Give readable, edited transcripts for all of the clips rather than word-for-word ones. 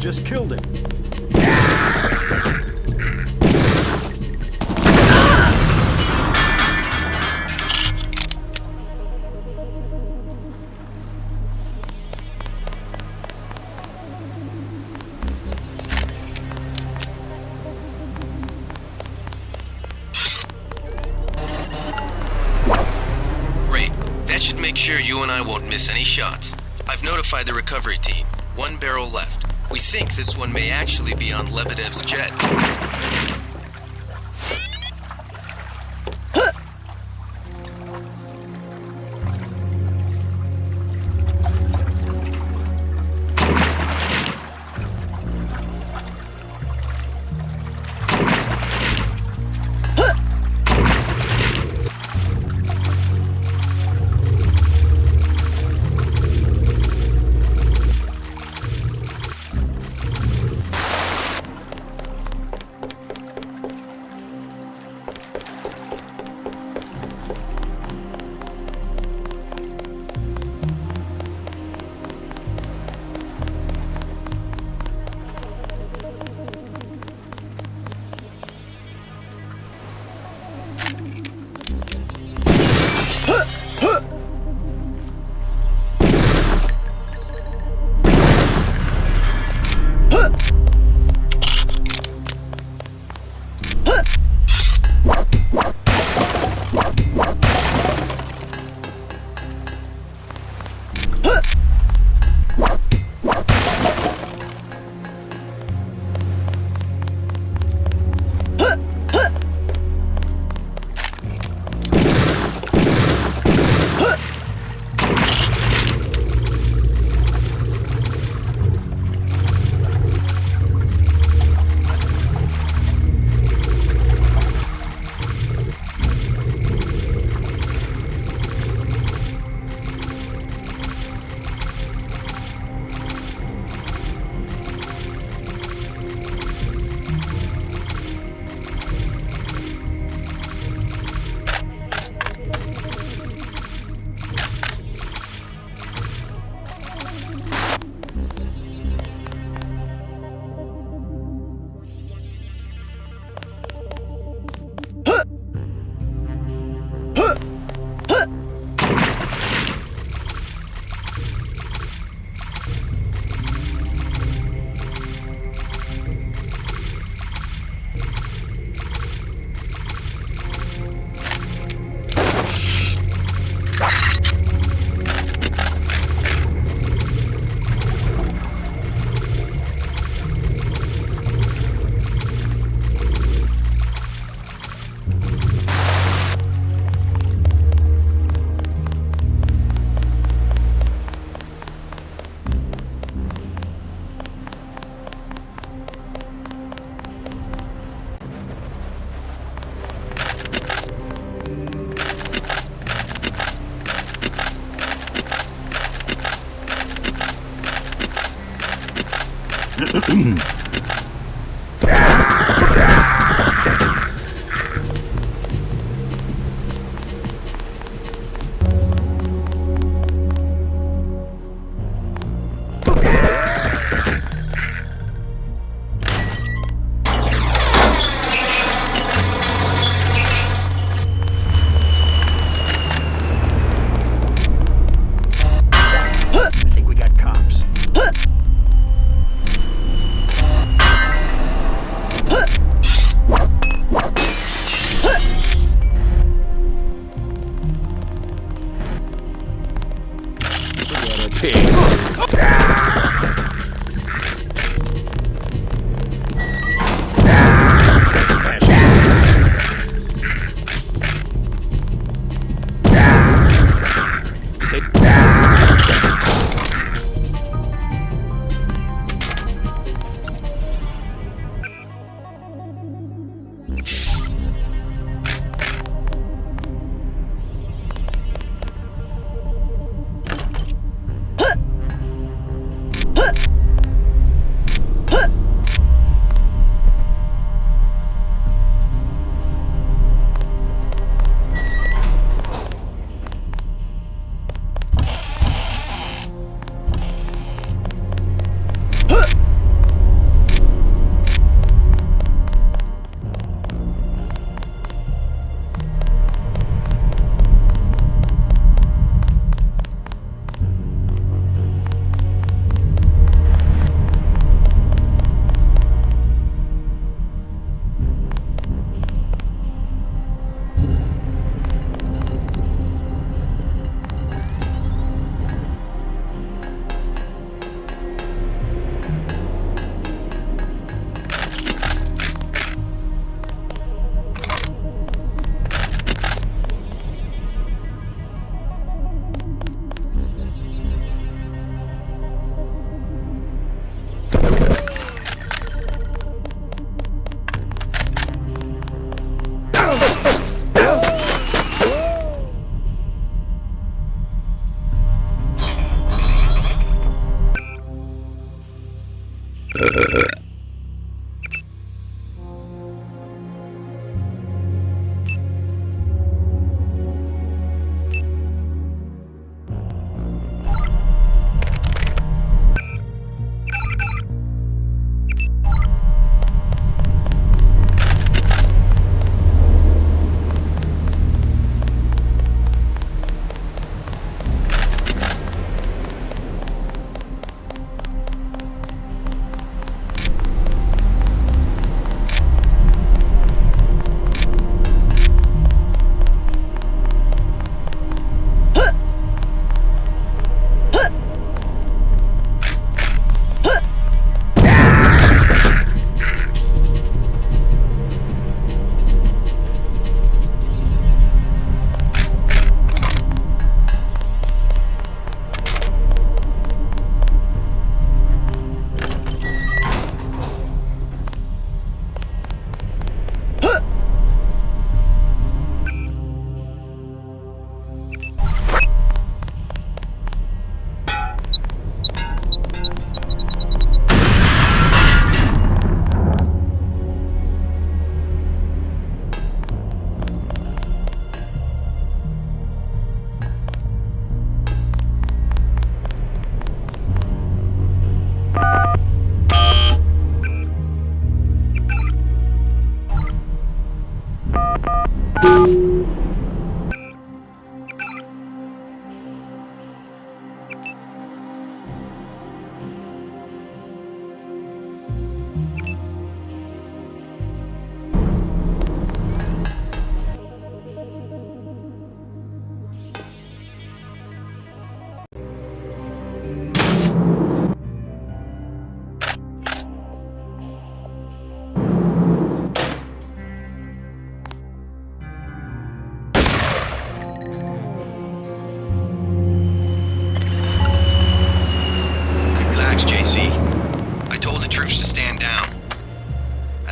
Just killed him. Great. That should make sure you and I won't miss any shots. I've notified the recovery team. 1 barrel left. We think this one may actually be on Lebedev's jet.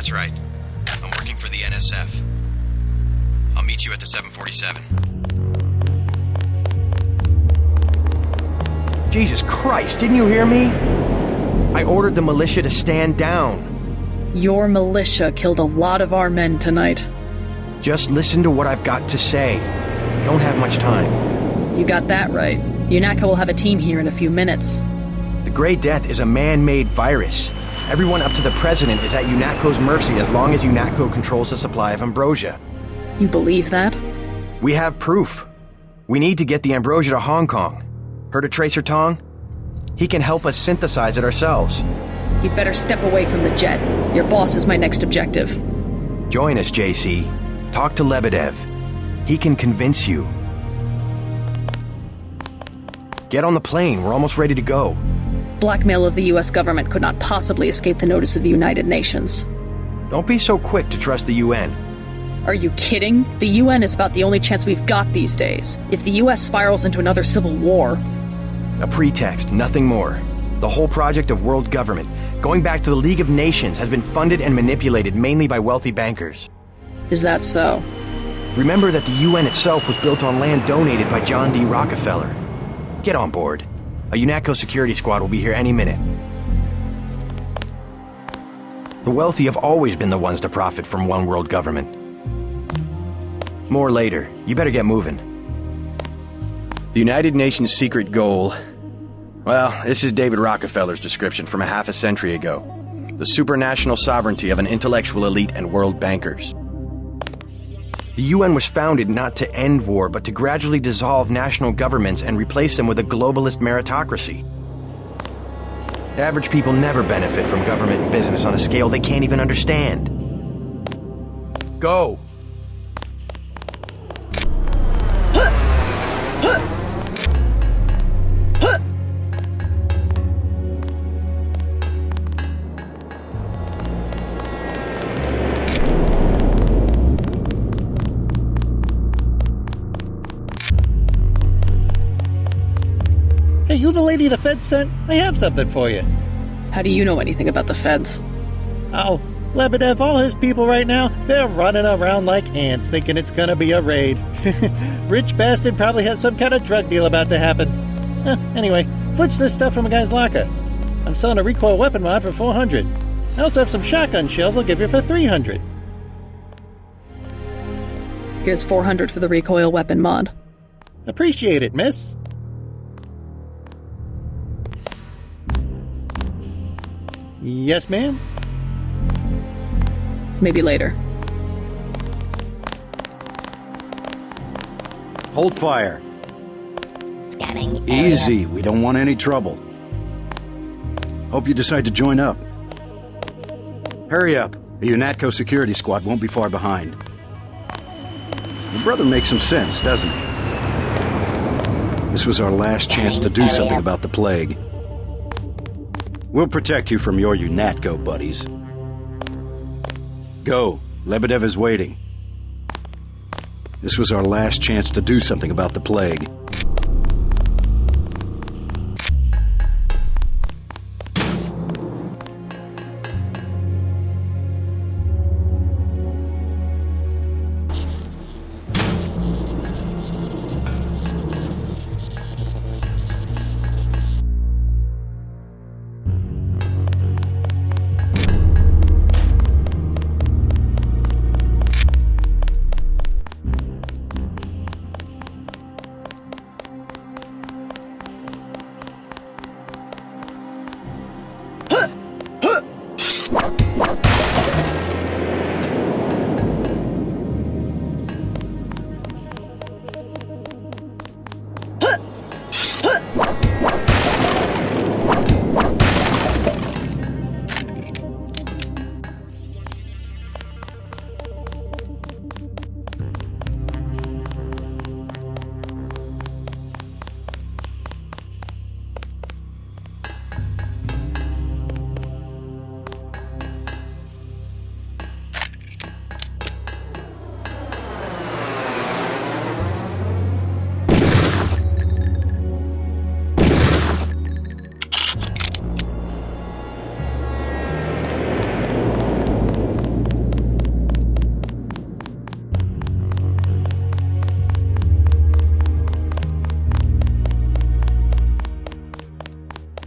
That's right. I'm working for the NSF. I'll meet you at the 747. Jesus Christ, didn't you hear me? I ordered the militia to stand down. Your militia killed a lot of our men tonight. Just listen to what I've got to say. We don't have much time. You got that right. UNATCO will have a team here in a few minutes. The Grey Death is a man-made virus. Everyone up to the President is at UNATCO's mercy as long as UNATCO controls the supply of ambrosia. You believe that? We have proof. We need to get the ambrosia to Hong Kong. Heard of Tracer Tong? He can help us synthesize it ourselves. You'd better step away from the jet. Your boss is my next objective. Join us, JC. Talk to Lebedev. He can convince you. Get on the plane. We're almost ready to go. Blackmail of the US government could not possibly escape the notice of the United Nations. Don't be so quick to trust the UN. Are you kidding? The UN is about the only chance we've got these days. If the US spirals into another civil war... A pretext, nothing more. The whole project of world government, going back to the League of Nations, has been funded and manipulated mainly by wealthy bankers. Is that so? Remember that the UN itself was built on land donated by John D. Rockefeller. Get on board. A UNATCO security squad will be here any minute. The wealthy have always been the ones to profit from one world government. More later. You better get moving. The United Nations' secret goal... Well, this is David Rockefeller's description from a half a century ago. The supranational sovereignty of an intellectual elite and world bankers. The UN was founded not to end war, but to gradually dissolve national governments and replace them with a globalist meritocracy. Average people never benefit from government and business on a scale they can't even understand. Go! Hey, you the lady the feds sent? I have something for you. How do you know anything about the feds? Oh, Lebedev, all his people right now, they're running around like ants thinking it's gonna be a raid. Rich bastard probably has some kind of drug deal about to happen. Anyway, flitch this stuff from a guy's locker. I'm selling a recoil weapon mod for 400. I also have some shotgun shells I'll give you for 300. Here's 400 for the recoil weapon mod. Appreciate it, miss. Yes, ma'am? Maybe later. Hold fire. Scanning. Easy, we don't want any trouble. Hope you decide to join up. Hurry up, the UNATCO security squad won't be far behind. Your brother makes some sense, doesn't he? This was our last chance to do something about the plague. We'll protect you from your UNATCO buddies. Go. Lebedev is waiting. This was our last chance to do something about the plague.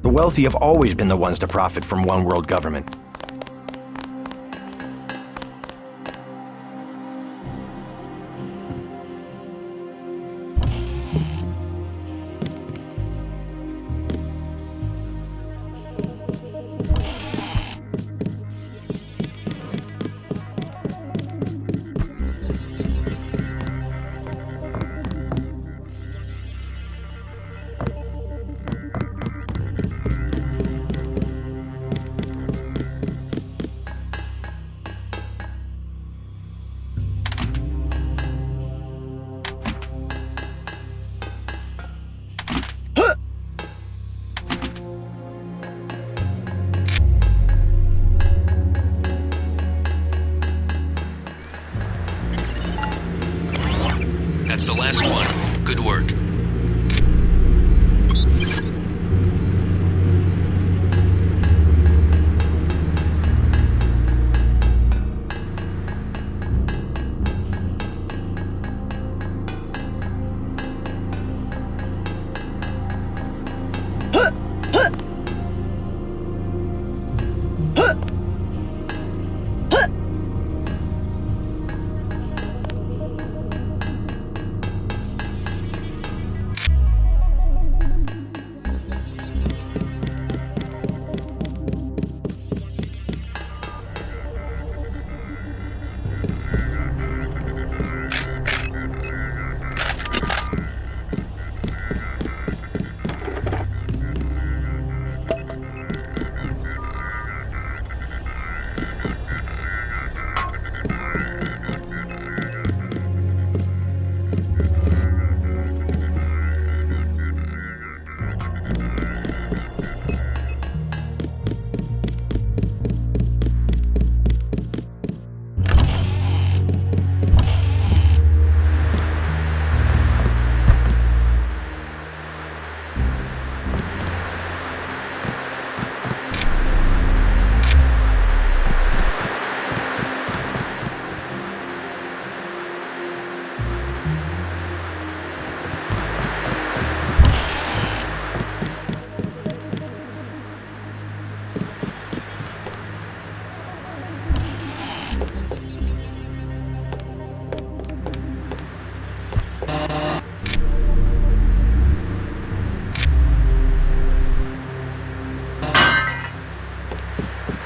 The wealthy have always been the ones to profit from one world government.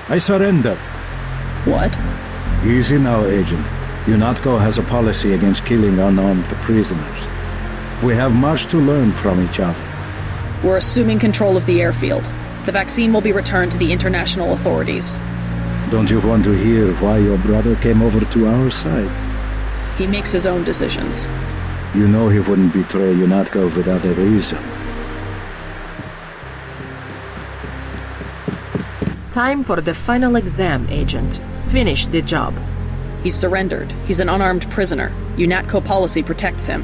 I surrender. What? Easy now, Agent. UNATCO has a policy against killing unarmed prisoners. We have much to learn from each other. We're assuming control of the airfield. The vaccine will be returned to the international authorities. Don't you want to hear why your brother came over to our side? He makes his own decisions. You know he wouldn't betray UNATCO without a reason. Time for the final exam, Agent. Finish the job. He's surrendered. He's an unarmed prisoner. UNATCO policy protects him.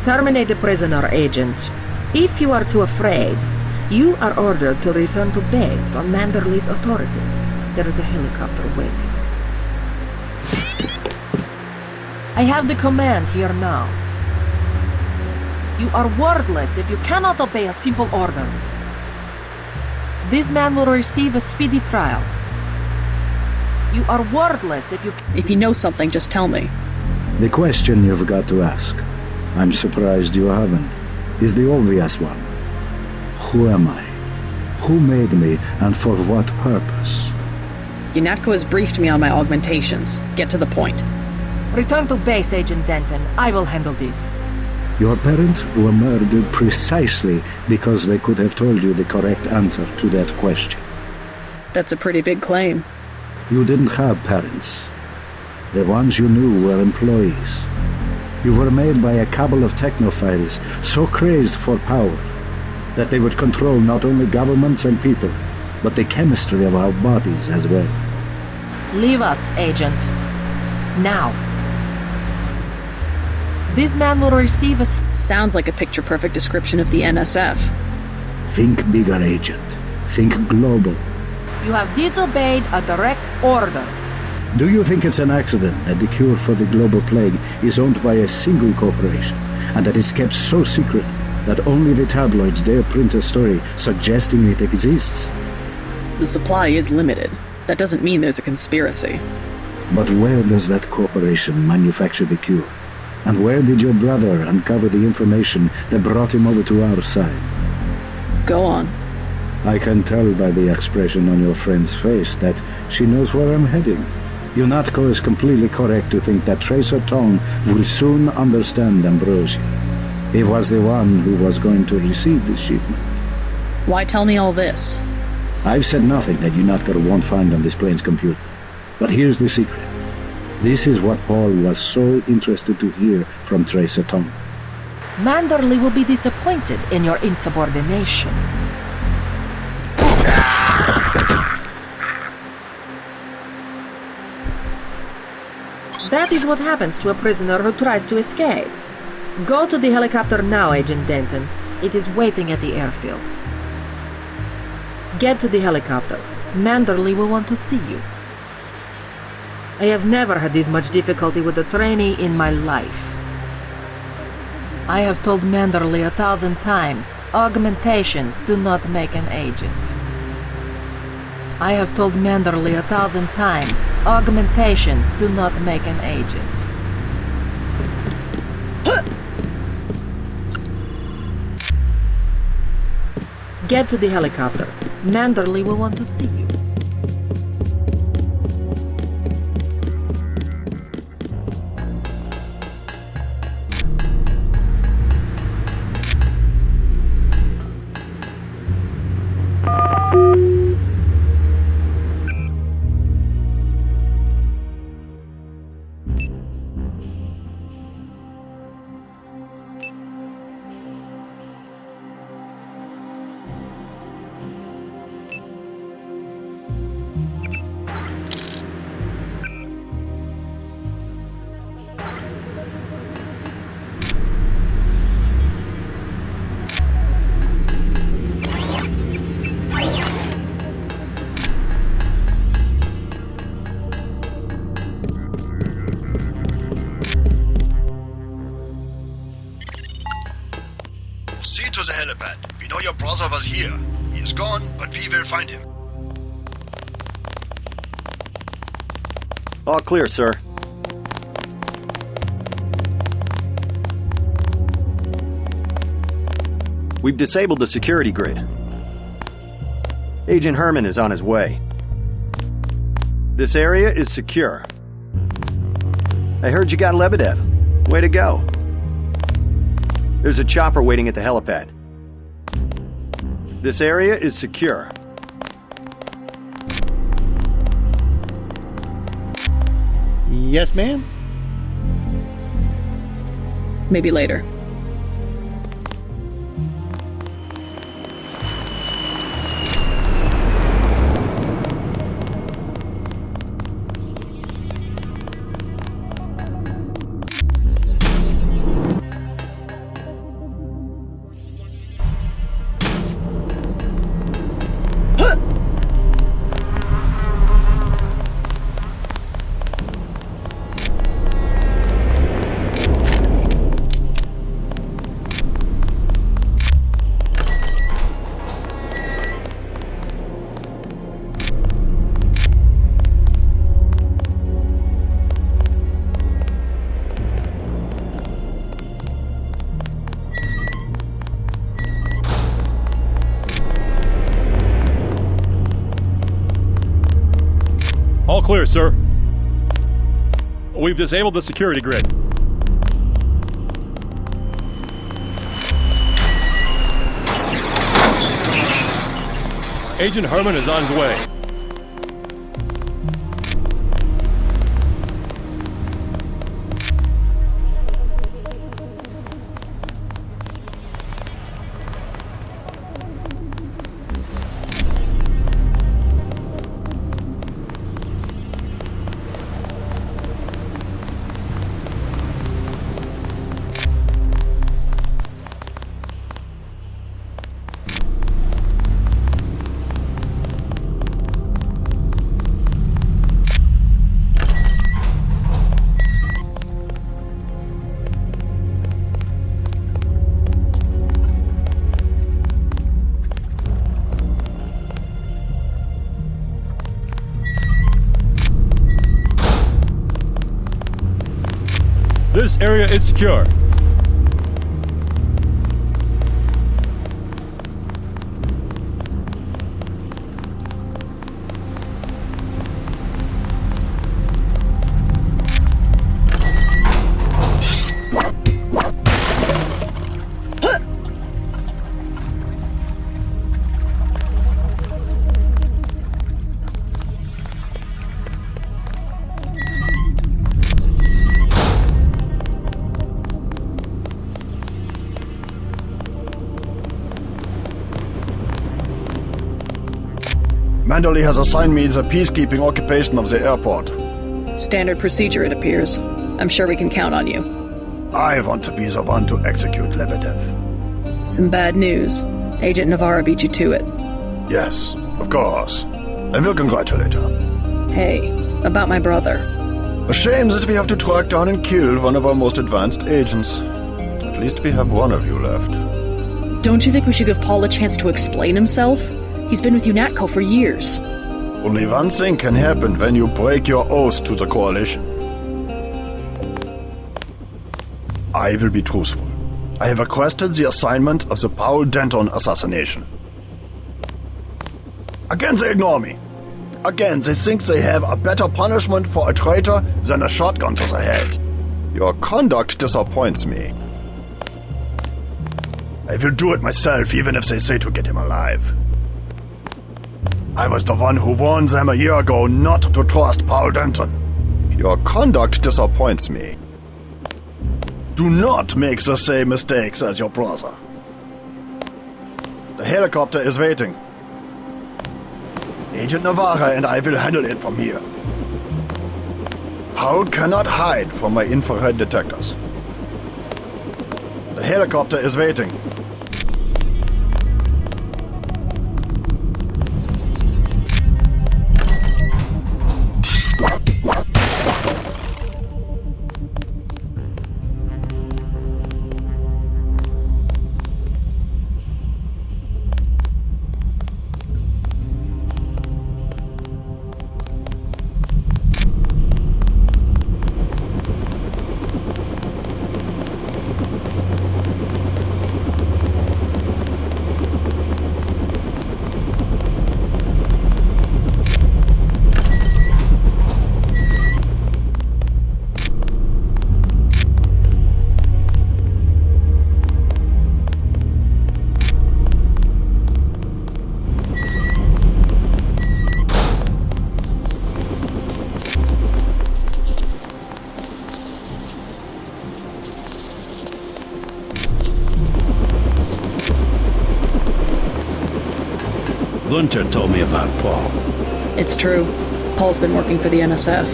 Terminate the prisoner, Agent. If you are too afraid, you are ordered to return to base on Manderley's authority. There is a helicopter waiting. I have the command here now. You are worthless if you cannot obey a simple order. This man will receive a speedy trial. You are worthless if you... If you know something, just tell me. The question you've got to ask, I'm surprised you haven't, is the obvious one. Who am I? Who made me, and for what purpose? UNATCO has briefed me on my augmentations. Get to the point. Return to base, Agent Denton. I will handle this. Your parents were murdered precisely because they could have told you the correct answer to that question. That's a pretty big claim. You didn't have parents. The ones you knew were employees. You were made by a cabal of technophiles so crazed for power that they would control not only governments and people, but the chemistry of our bodies as well. Leave us, Agent. Now. This man will receive a... Sounds like a picture-perfect description of the NSF. Think bigger, Agent. Think global. You have disobeyed a direct order. Do you think it's an accident that the cure for the global plague is owned by a single corporation, and that it's kept so secret that only the tabloids dare print a story suggesting it exists? The supply is limited. That doesn't mean there's a conspiracy. But where does that corporation manufacture the cure? And where did your brother uncover the information that brought him over to our side? Go on. I can tell by the expression on your friend's face that she knows where I'm heading. UNATCO is completely correct to think that Tracer Tong will soon understand Ambrosia. He was the one who was going to receive this shipment. Why tell me all this? I've said nothing that UNATCO won't find on this plane's computer. But here's the secret. This is what Paul was so interested to hear from Tracer Tong. Manderley will be disappointed in your insubordination. That is what happens to a prisoner who tries to escape. Go to the helicopter now, Agent Denton. It is waiting at the airfield. Get to the helicopter. Manderley will want to see you. I have never had this much difficulty with a trainee in my life. I have told Manderley 1,000 times, augmentations do not make an agent. I have told Manderley 1,000 times, augmentations do not make an agent. Get to the helicopter. Manderley will want to see you. See to the helipad. We know your brother was here. He is gone, but we will find him. All clear, sir. We've disabled the security grid. Agent Herman is on his way. This area is secure. I heard you got Lebedev. Way to go. There's a chopper waiting at the helipad. This area is secure. Yes, ma'am? Maybe later. All clear, sir. We've disabled the security grid. Agent Herman is on his way. This area is secure. Manderley has assigned me the peacekeeping occupation of the airport. Standard procedure, it appears. I'm sure we can count on you. I want to be the one to execute Lebedev. Some bad news. Agent Navarra beat you to it. Yes, of course. I will congratulate her. Hey, about my brother. A shame that we have to track down and kill one of our most advanced agents. At least we have one of you left. Don't you think we should give Paul a chance to explain himself? He's been with UNATCO for years. Only one thing can happen when you break your oath to the coalition. I will be truthful. I have requested the assignment of the Paul Denton assassination. Again, they ignore me. Again, they think they have a better punishment for a traitor than a shotgun to the head. Your conduct disappoints me. I will do it myself, even if they say to get him alive. I was the one who warned them a year ago not to trust Paul Denton. Your conduct disappoints me. Do not make the same mistakes as your brother. The helicopter is waiting. Agent Navarra and I will handle it from here. Paul cannot hide from my infrared detectors. The helicopter is waiting. Gunter told me about Paul. It's true. Paul's been working for the NSF.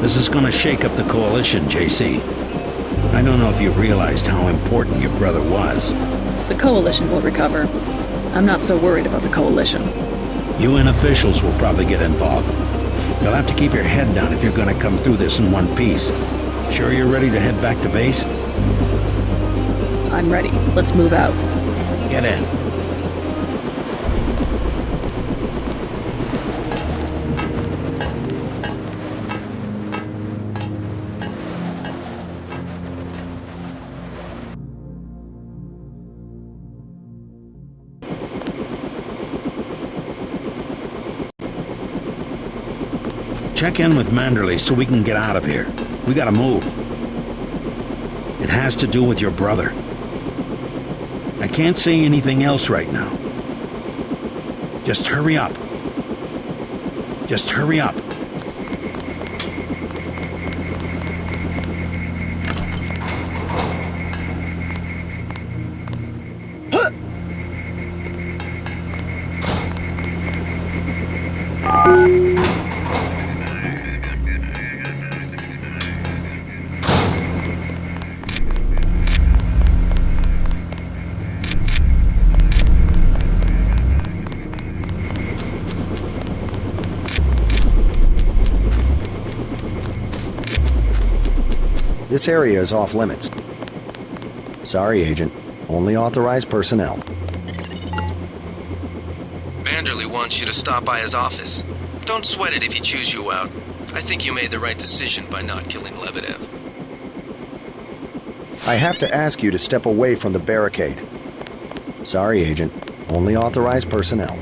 This is gonna shake up the coalition, JC. I don't know if you realized how important your brother was. The coalition will recover. I'm not so worried about the coalition. UN officials will probably get involved. You'll have to keep your head down if you're gonna come through this in one piece. Sure you're ready to head back to base? I'm ready. Let's move out. Get in. Check in with Manderley so we can get out of here. We gotta move. It has to do with your brother. I can't say anything else right now. Just hurry up. Just hurry up. This area is off limits. Sorry, Agent. Only authorized personnel. Manderley wants you to stop by his office. Don't sweat it if he chews you out. I think you made the right decision by not killing Lebedev. I have to ask you to step away from the barricade. Sorry, Agent. Only authorized personnel.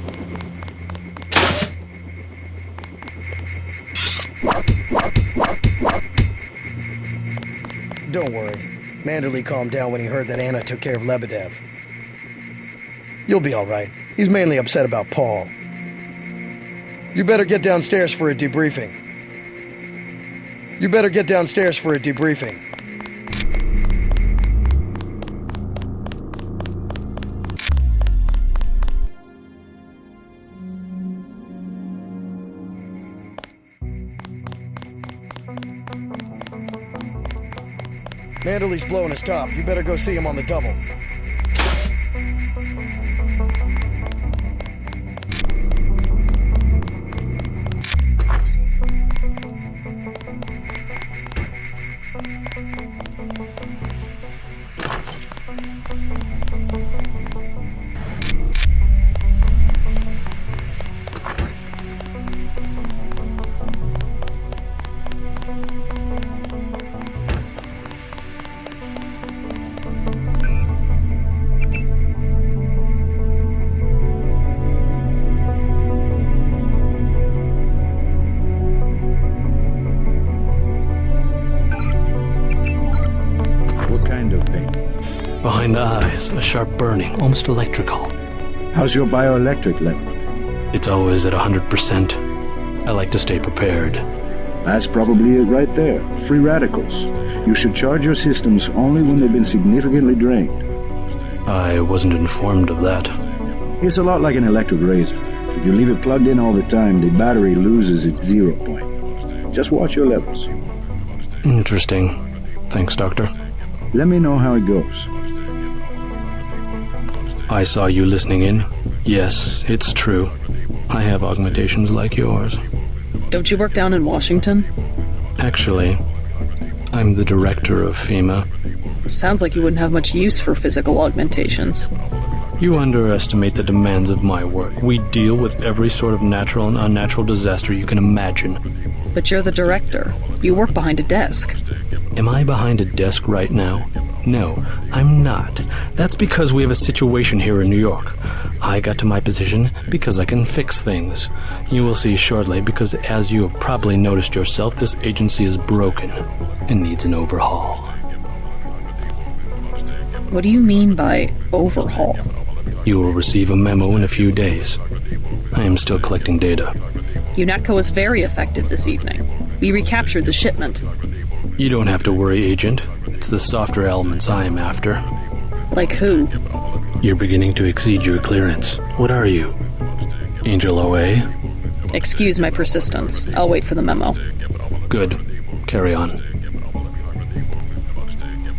Don't worry. Manderley calmed down when he heard that Anna took care of Lebedev. You'll be all right. He's mainly upset about Paul. You better get downstairs for a debriefing. Manderley's blowing his top. You better go see him on the double. Behind the eyes, a sharp burning, almost electrical. How's your bioelectric level? It's always at 100%. I like to stay prepared. That's probably it right there. Free radicals. You should charge your systems only when they've been significantly drained. I wasn't informed of that. It's a lot like an electric razor. If you leave it plugged in all the time, the battery loses its 0 point. Just watch your levels. Interesting. Thanks, Doctor. Let me know how it goes. I saw you listening in. Yes, it's true. I have augmentations like yours. Don't you work down in Washington? Actually, I'm the director of FEMA. Sounds like you wouldn't have much use for physical augmentations. You underestimate the demands of my work. We deal with every sort of natural and unnatural disaster you can imagine. But you're the director. You work behind a desk. Am I behind a desk right now? No, I'm not. That's because we have a situation here in New York. I got to my position because I can fix things. You will see shortly, because as you have probably noticed yourself, this agency is broken and needs an overhaul. What do you mean by overhaul? You will receive a memo in a few days. I am still collecting data. UNATCO was very effective this evening. We recaptured the shipment. You don't have to worry, Agent. It's the softer elements I am after. Like who? You're beginning to exceed your clearance. What are you? Angel away? Excuse my persistence. I'll wait for the memo. Good. Carry on.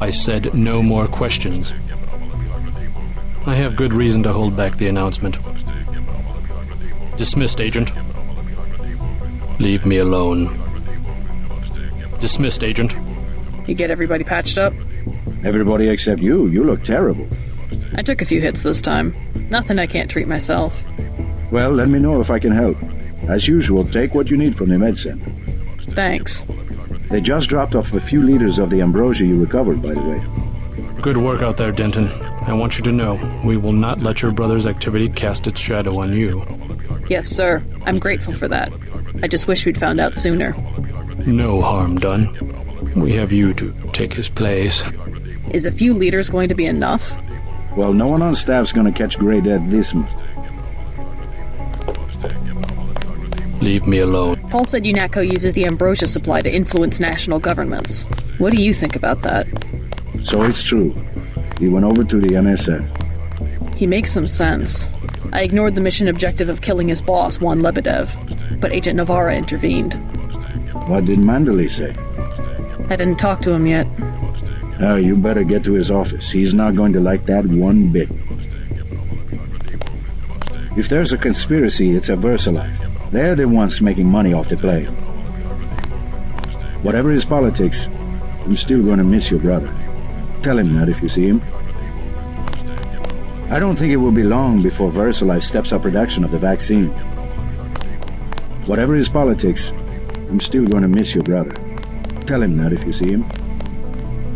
I said no more questions. I have good reason to hold back the announcement. Dismissed, Agent. Leave me alone. Dismissed, Agent. You get everybody patched up? Everybody except you. You look terrible. I took a few hits this time. Nothing I can't treat myself. Well, let me know if I can help. As usual, take what you need from the med center. Thanks. They just dropped off a few liters of the ambrosia you recovered, by the way. Good work out there, Denton. I want you to know, we will not let your brother's activity cast its shadow on you. Yes, sir. I'm grateful for that. I just wish we'd found out sooner. No harm done. We have you to take his place. Is a few liters going to be enough? Well, no one on staff's gonna catch Grey Death this month. Leave me alone. Paul said UNATCO uses the ambrosia supply to influence national governments. What do you think about that? So it's true. He went over to the NSF. He makes some sense. I ignored the mission objective of killing his boss, Juan Lebedev, but Agent Navarra intervened. What did Manderley say? I didn't talk to him yet. Oh, you better get to his office. He's not going to like that one bit. If there's a conspiracy, it's a VersaLife. They're the ones making money off the play. Whatever his politics, I'm still going to miss your brother. Tell him that if you see him. I don't think it will be long before VersaLife steps up production of the vaccine. Whatever his politics, I'm still going to miss your brother. Tell him that if you see him.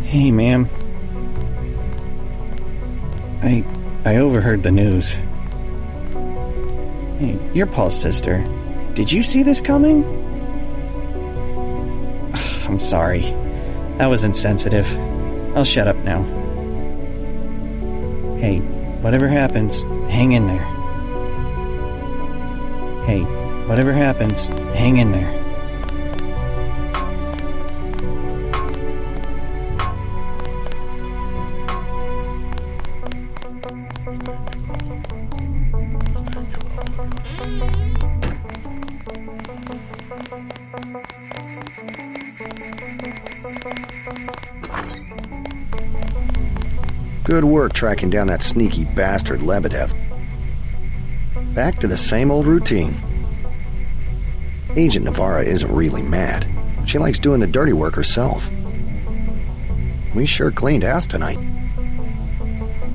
Hey, ma'am. I overheard the news. Hey, you're Paul's sister. Did you see this coming? I'm sorry. That was insensitive. I'll shut up now. Hey, whatever happens, hang in there. Hey, whatever happens, hang in there. Good work tracking down that sneaky bastard Lebedev. Back to the same old routine. Agent Navarra isn't really mad. She likes doing the dirty work herself. We sure cleaned house tonight.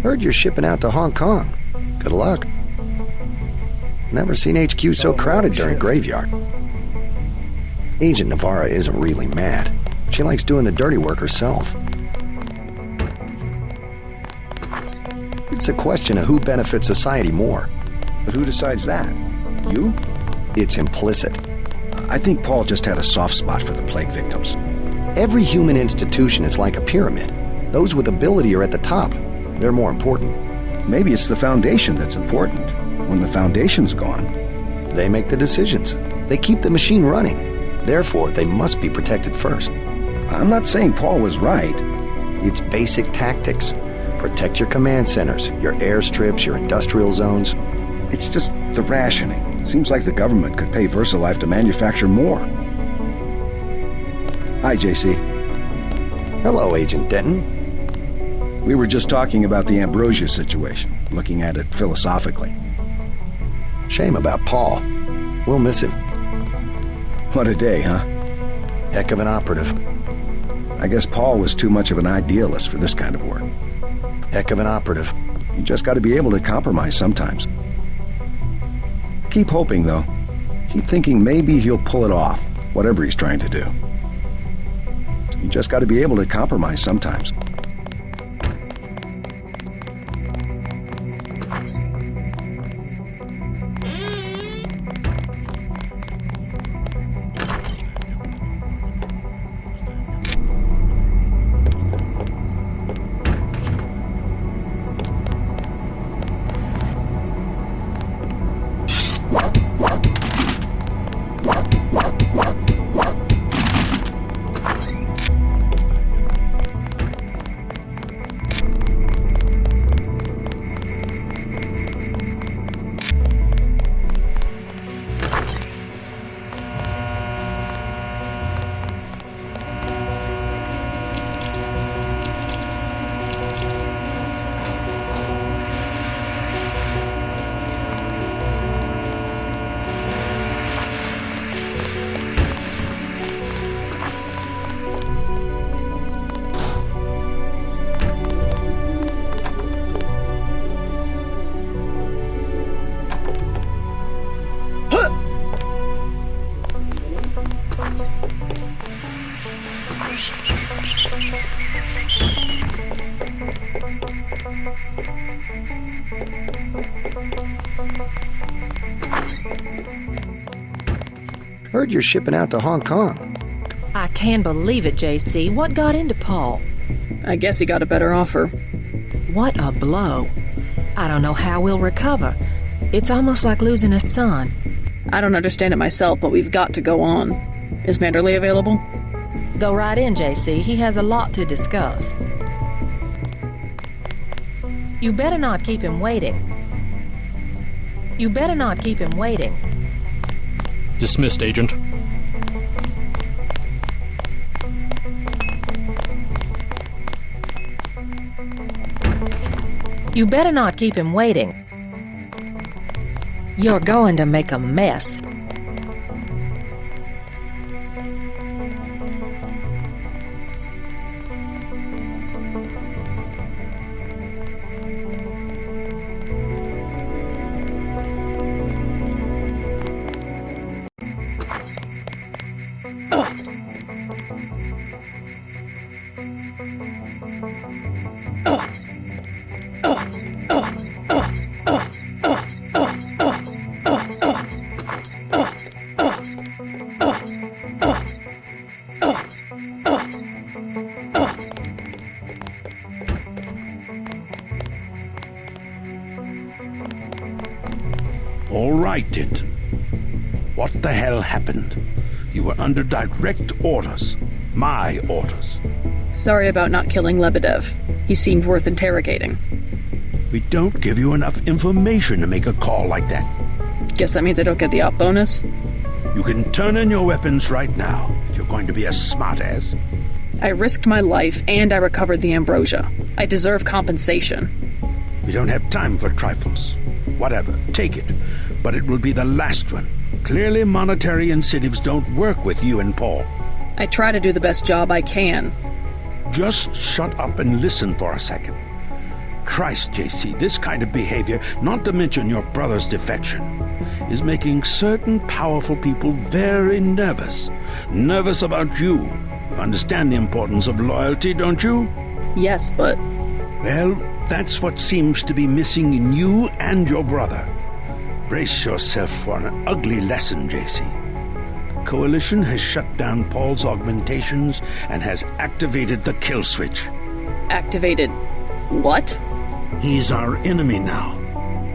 Heard you're shipping out to Hong Kong. Good luck. Never seen HQ so crowded during graveyard. Agent Navarra isn't really mad. She likes doing the dirty work herself. It's a question of who benefits society more. But who decides that? You? It's implicit. I think Paul just had a soft spot for the plague victims. Every human institution is like a pyramid. Those with ability are at the top. They're more important. Maybe it's the foundation that's important. When the foundation's gone, they make the decisions. They keep the machine running. Therefore, they must be protected first. I'm not saying Paul was right. It's basic tactics. Protect your command centers, your airstrips, your industrial zones. It's just the rationing. Seems like the government could pay VersaLife to manufacture more. Hi, JC. Hello, Agent Denton. We were just talking about the ambrosia situation, looking at it philosophically. Shame about Paul. We'll miss him. What a day, huh? Heck of an operative. I guess Paul was too much of an idealist for this kind of work. Heck of an operative. You just got to be able to compromise sometimes. Keep hoping, though. Keep thinking maybe he'll pull it off, whatever he's trying to do. You just got to be able to compromise sometimes. heard you're shipping out to Hong Kong. I can't believe it, JC. What got into Paul? I guess he got a better offer. What a blow. I don't know how we'll recover. It's almost like losing a son. I don't understand it myself, but we've got to go on. Is Manderley available? Go right in, JC. He has a lot to discuss. You better not keep him waiting. You better not keep him waiting. Dismissed, Agent. You better not keep him waiting. You're going to make a mess. All right, Denton. What the hell happened? You were under direct orders. My orders. Sorry about not killing Lebedev. He seemed worth interrogating. We don't give you enough information to make a call like that. Guess that means I don't get the op bonus? You can turn in your weapons right now if you're going to be a smartass. I risked my life and I recovered the ambrosia. I deserve compensation. We don't have time for trifles. Whatever, take it. But it will be the last one. Clearly monetary incentives don't work with you and Paul. I try to do the best job I can. Just shut up and listen for a second. Christ, JC, this kind of behavior, not to mention your brother's defection, is making certain powerful people very nervous. Nervous about you. You understand the importance of loyalty, don't you? Yes, but... Well, that's what seems to be missing in you and your brother. Brace yourself for an ugly lesson, JC. The Coalition has shut down Paul's augmentations and has activated the kill switch. Activated... what? He's our enemy now.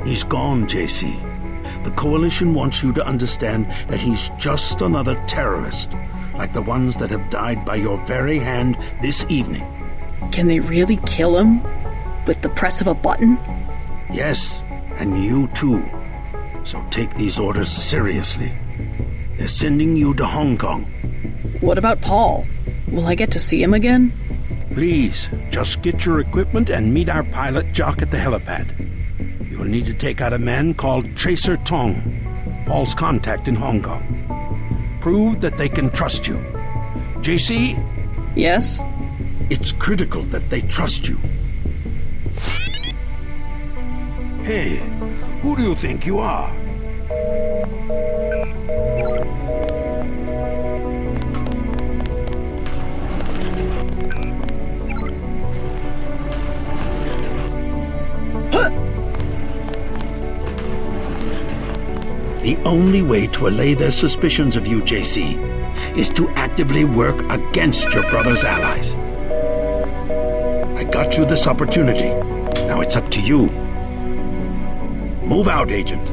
He's gone, JC. The Coalition wants you to understand that he's just another terrorist, like the ones that have died by your very hand this evening. Can they really kill him? With the press of a button? Yes, and you too. So take these orders seriously. They're sending you to Hong Kong. What about Paul? Will I get to see him again? Please, just get your equipment and meet our pilot Jock at the helipad. You'll need to take out a man called Tracer Tong, Paul's contact in Hong Kong. Prove that they can trust you. JC? Yes? It's critical that they trust you. Hey, who do you think you are? The only way to allay their suspicions of you, JC, is to actively work against your brother's allies. I got you this opportunity. Now it's up to you. Move out, Agent.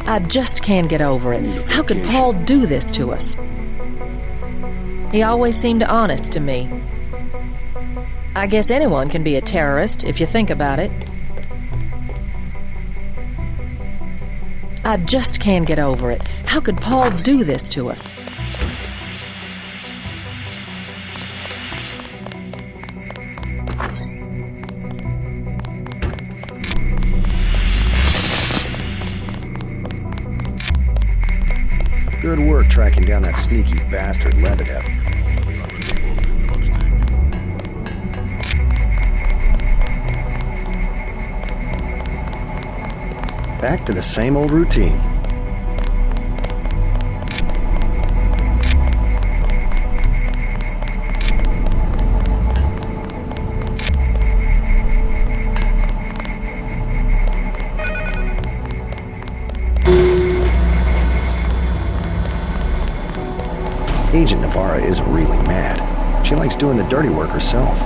I just can't get over it. How could Paul do this to us? He always seemed honest to me. I guess anyone can be a terrorist if you think about it. I just can't get over it. How could Paul do this to us? Good work tracking down that sneaky bastard Lebedev. Back to the same old routine. Agent Navarra isn't really mad. She likes doing the dirty work herself.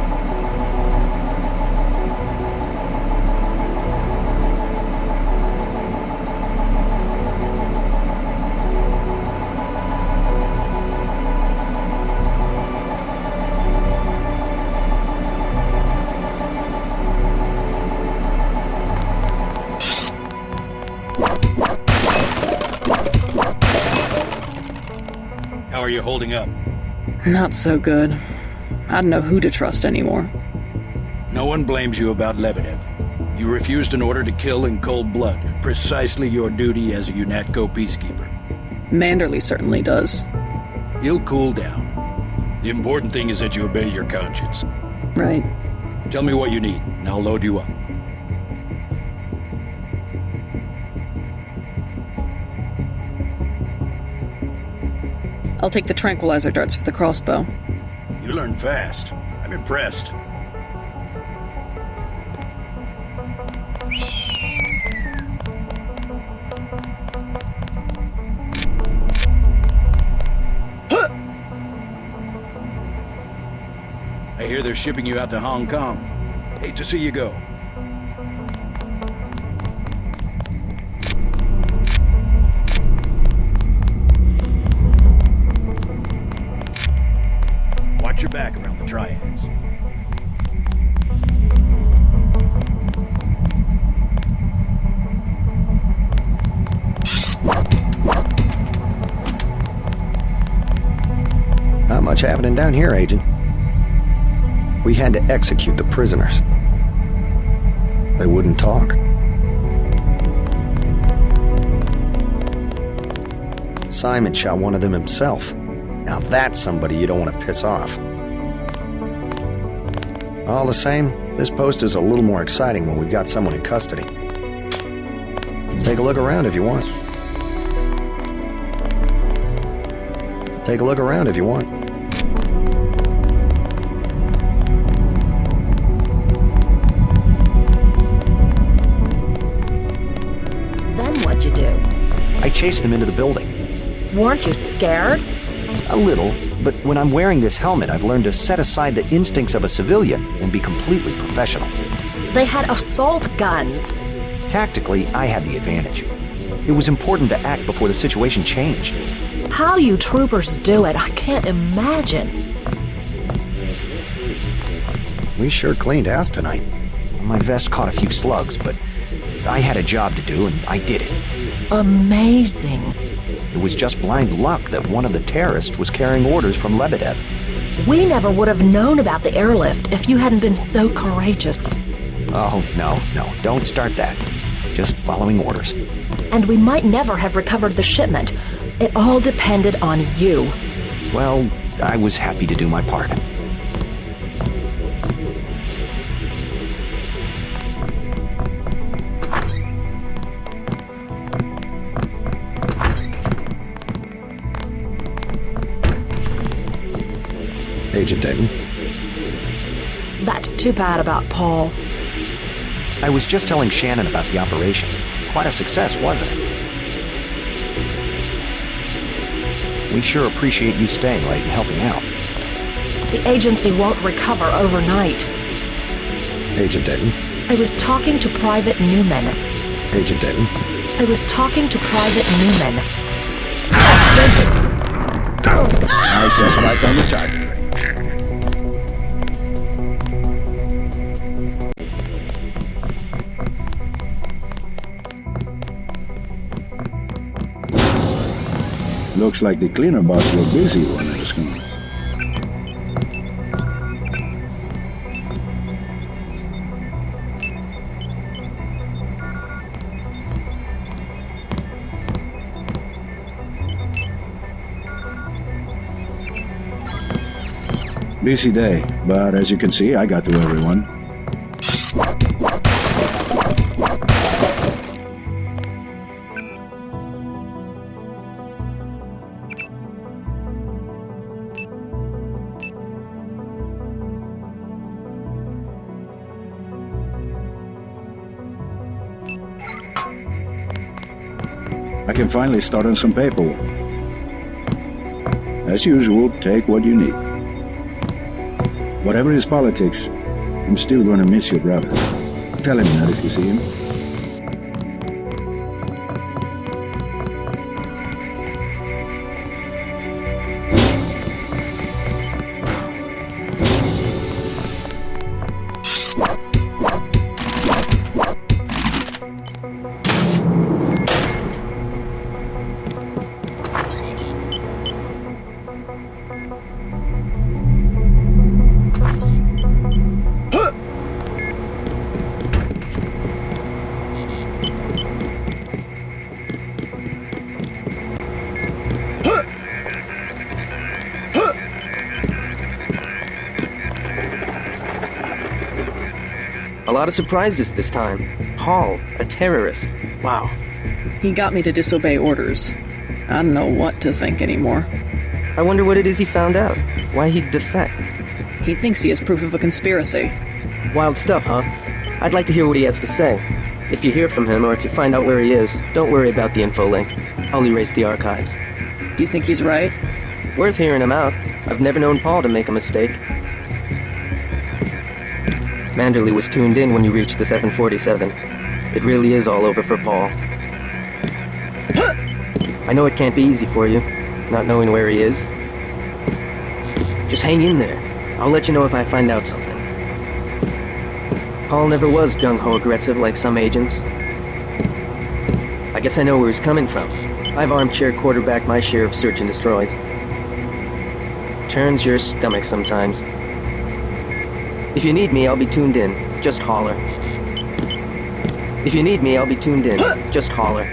How are you holding up? Not so good. I don't know who to trust anymore. No one blames you about Lebedev. You refused an order to kill in cold blood, precisely your duty as a UNATCO peacekeeper. Manderley certainly does. He'll cool down. The important thing is that you obey your conscience. Right. Tell me what you need, and I'll load you up. I'll take the tranquilizer darts for the crossbow. You learn fast. I'm impressed. I hear they're shipping you out to Hong Kong. Hate to see you go. Watch your back around the triads. Not much happening down here, Agent. We had to execute the prisoners. They wouldn't talk. Simon shot one of them himself. Now that's somebody you don't want to piss off. All the same, this post is a little more exciting when we've got someone in custody. Take a look around if you want. Take a look around if you want. Then what'd you do? I chased them into the building. Weren't you scared? A little, but when I'm wearing this helmet, I've learned to set aside the instincts of a civilian and be completely professional. They had assault guns. Tactically, I had the advantage. It was important to act before the situation changed. How you troopers do it, I can't imagine. We sure cleaned house tonight. My vest caught a few slugs, but I had a job to do and I did it. Amazing. It was just blind luck that one of the terrorists was carrying orders from Lebedev. We never would have known about the airlift if you hadn't been so courageous. Oh, no, don't start that. Just following orders. And we might never have recovered the shipment. It all depended on you. Well, I was happy to do my part. Agent Dayton. That's too bad about Paul. I was just telling Shannon about the operation. Quite a success, wasn't it? We sure appreciate you staying late and helping out. The agency won't recover overnight. Agent Dayton. I was talking to Private Newman. Agent Dayton. I was talking to Private Newman. I suspect on the target. Looks like the cleaner bots were busy when I was gone. Busy day, but as you can see, I got to everyone. I can finally start on some paperwork. As usual, take what you need. Whatever his politics, I'm still gonna miss your brother. Tell him that if you see him. A lot of surprises this time. Paul, a terrorist. Wow. He got me to disobey orders. I don't know what to think anymore. I wonder what it is he found out. Why he'd defect. He thinks he has proof of a conspiracy. Wild stuff, huh? I'd like to hear what he has to say. If you hear from him, or if you find out where he is, don't worry about the info link. I'll erase the archives. Do you think he's right? Worth hearing him out. I've never known Paul to make a mistake. Manderley was tuned in when you reached the 747. It really is all over for Paul. I know it can't be easy for you, not knowing where he is. Just hang in there. I'll let you know if I find out something. Paul never was gung-ho aggressive like some agents. I guess I know where he's coming from. I've armchair quarterbacked my share of search and destroys. Turns your stomach sometimes. If you need me, I'll be tuned in. Just holler. If you need me, I'll be tuned in. Just holler.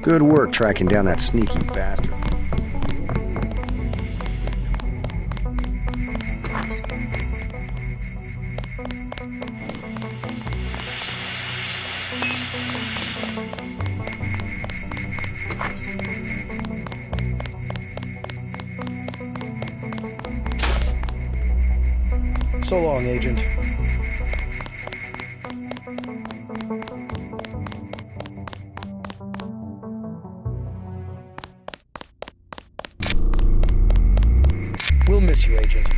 Good work tracking down that sneaky bastard. So long, Agent. We'll miss you, Agent.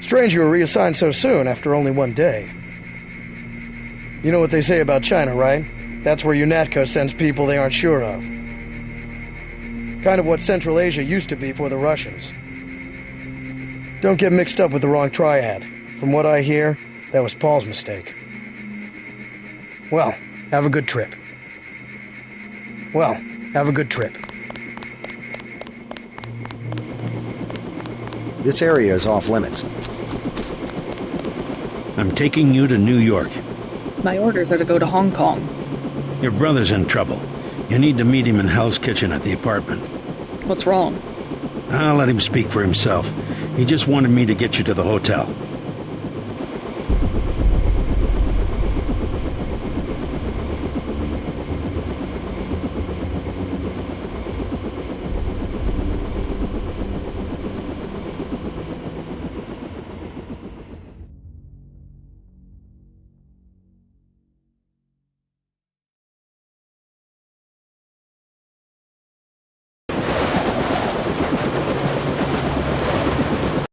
Strange you were reassigned so soon after only one day. You know what they say about China, right? That's where UNATCO sends people they aren't sure of. Kind of what Central Asia used to be for the Russians. Don't get mixed up with the wrong triad. From what I hear, that was Paul's mistake. Well, have a good trip. This area is off limits. I'm taking you to New York. My orders are to go to Hong Kong. Your brother's in trouble. You need to meet him in Hell's Kitchen at the apartment. What's wrong? I'll let him speak for himself. He just wanted me to get you to the hotel.